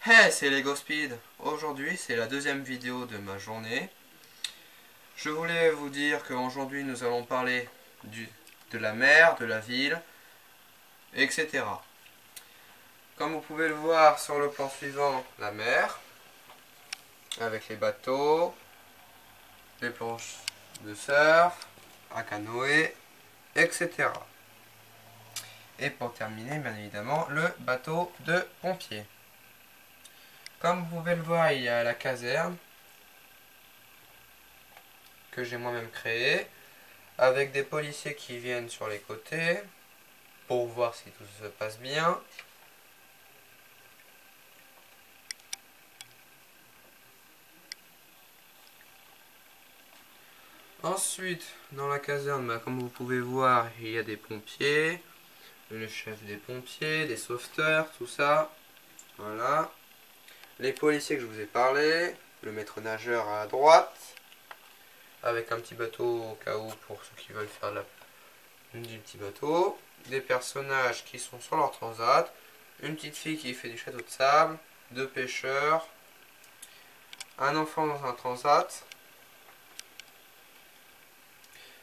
Hey, c'est Lego Speed. Aujourd'hui, c'est la deuxième vidéo de ma journée. Je voulais vous dire qu'aujourd'hui, nous allons parler de la mer, de la ville, etc. Comme vous pouvez le voir sur le plan suivant, la mer, avec les bateaux, les planches de surf, un canoë, etc. Et pour terminer, bien évidemment, le bateau de pompier. Comme vous pouvez le voir, il y a la caserne que j'ai moi-même créée, avec des policiers qui viennent sur les côtés pour voir si tout se passe bien. Ensuite, dans la caserne, comme vous pouvez voir, il y a des pompiers, le chef des pompiers, des sauveteurs, tout ça. Voilà. Les policiers que je vous ai parlé, le maître nageur à droite, avec un petit bateau au cas où pour ceux qui veulent faire du petit bateau. Des personnages qui sont sur leur transat, une petite fille qui fait du château de sable, deux pêcheurs, un enfant dans un transat.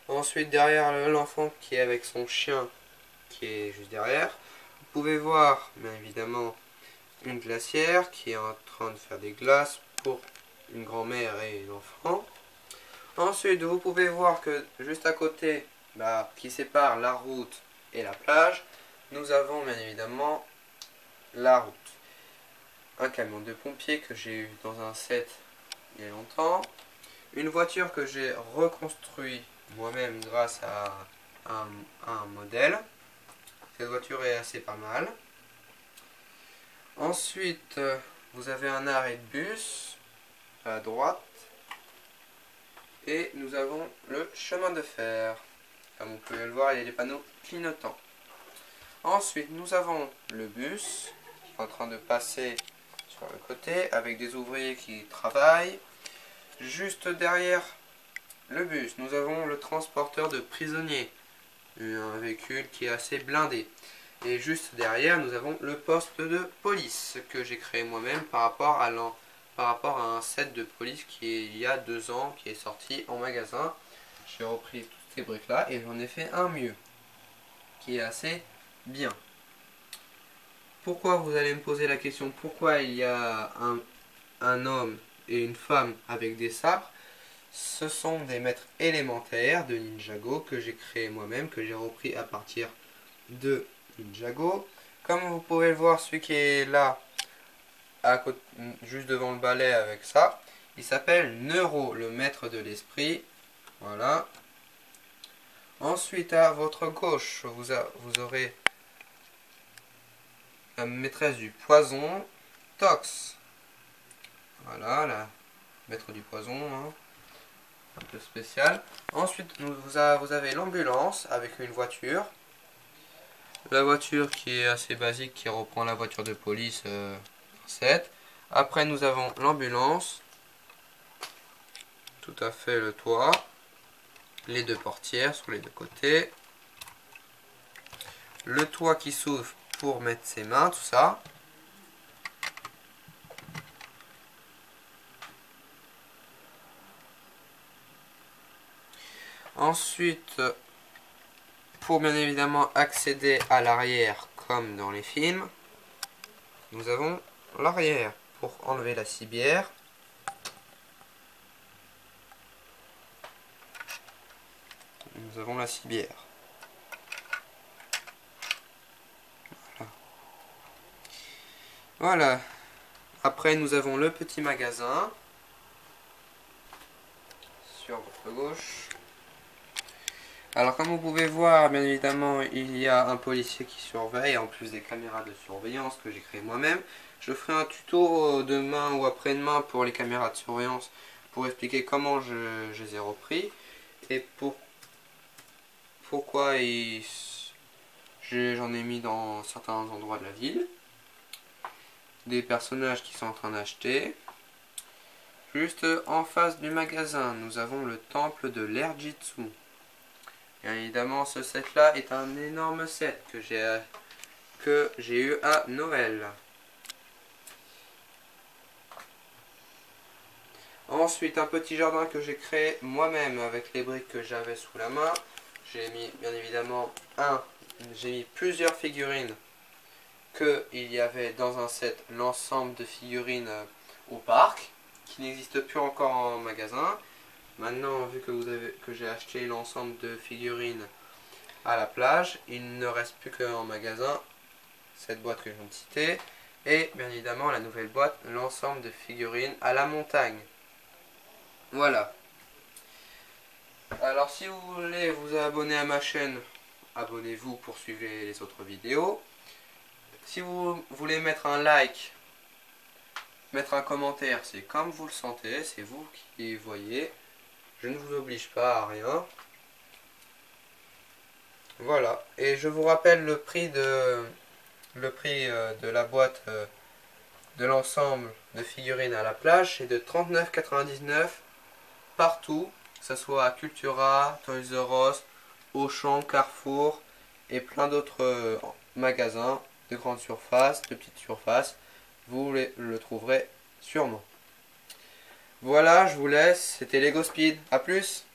Ensuite, derrière l'enfant qui est avec son chien qui est juste derrière, vous pouvez voir bien évidemment une glacière qui est en train de faire des glaces pour une grand-mère et l'enfant. Ensuite, vous pouvez voir que juste à côté, qui sépare la route et la plage, nous avons bien évidemment la route. Un camion de pompiers que j'ai eu dans un set il y a longtemps. Une voiture que j'ai reconstruit moi-même grâce à un modèle. Cette voiture est assez pas mal. Ensuite, vous avez un arrêt de bus à droite. Et nous avons le chemin de fer. Comme vous pouvez le voir, il y a des panneaux clignotants. Ensuite, nous avons le bus qui est en train de passer sur le côté avec des ouvriers qui travaillent. Juste derrière le bus, nous avons le transporteur de prisonniers, un véhicule qui est assez blindé. Et juste derrière, nous avons le poste de police que j'ai créé moi-même par rapport à un set de police qui est il y a 2 ans, qui est sorti en magasin. J'ai repris toutes ces briques là et j'en ai fait un mieux, qui est assez bien. Pourquoi, vous allez me poser la question, pourquoi il y a un homme et une femme avec des sabres? Ce sont des maîtres élémentaires de Ninjago que j'ai créé moi-même, que j'ai repris à partir de Ninjago. Comme vous pouvez le voir, celui qui est là, à côté, juste devant le balai avec ça, il s'appelle Neuro, le maître de l'esprit. Voilà. Ensuite, à votre gauche, vous aurez la maîtresse du poison, Tox. Voilà, la maître du poison, hein, un peu spécial. Ensuite, vous avez l'ambulance avec une voiture. La voiture qui est assez basique, qui reprend la voiture de police 7. Après, nous avons l'ambulance. Tout à fait le toit. Les deux portières sur les deux côtés. Le toit qui s'ouvre pour mettre ses mains, tout ça. Ensuite, pour bien évidemment accéder à l'arrière comme dans les films, nous avons l'arrière pour enlever la cibière. Nous avons la cibière. Voilà. Après, nous avons le petit magasin sur votre gauche. Alors, comme vous pouvez voir, bien évidemment, il y a un policier qui surveille, en plus des caméras de surveillance que j'ai créées moi-même. Je ferai un tuto demain ou après-demain pour les caméras de surveillance pour expliquer comment je les ai repris et pourquoi j'en ai mis dans certains endroits de la ville. Des personnages qui sont en train d'acheter. Juste en face du magasin, nous avons le temple de l'Airjitsu. Bien évidemment, ce set là est un énorme set que j'ai eu à Noël. Ensuite, un petit jardin que j'ai créé moi-même avec les briques que j'avais sous la main. J'ai mis bien évidemment j'ai mis plusieurs figurines qu'il y avait dans un set, l'ensemble de figurines au parc, qui n'existe plus encore en magasin. Maintenant, vu que j'ai acheté l'ensemble de figurines à la plage, il ne reste plus qu'en magasin cette boîte que je viens de citer, et bien évidemment la nouvelle boîte, l'ensemble de figurines à la montagne. Voilà. Alors si vous voulez vous abonner à ma chaîne, abonnez-vous pour suivre les autres vidéos. Si vous voulez mettre un like, mettre un commentaire, c'est comme vous le sentez, c'est vous qui voyez. Je ne vous oblige pas à rien. Voilà. Et je vous rappelle le prix de la boîte de l'ensemble de figurines à la plage, c'est de 39,99 partout, que ce soit à Cultura, Toys R Us, Auchan, Carrefour et plein d'autres magasins de grande surface, de petite surface. Vous le trouverez sûrement. Voilà, je vous laisse. C'était Lego Speed. A plus!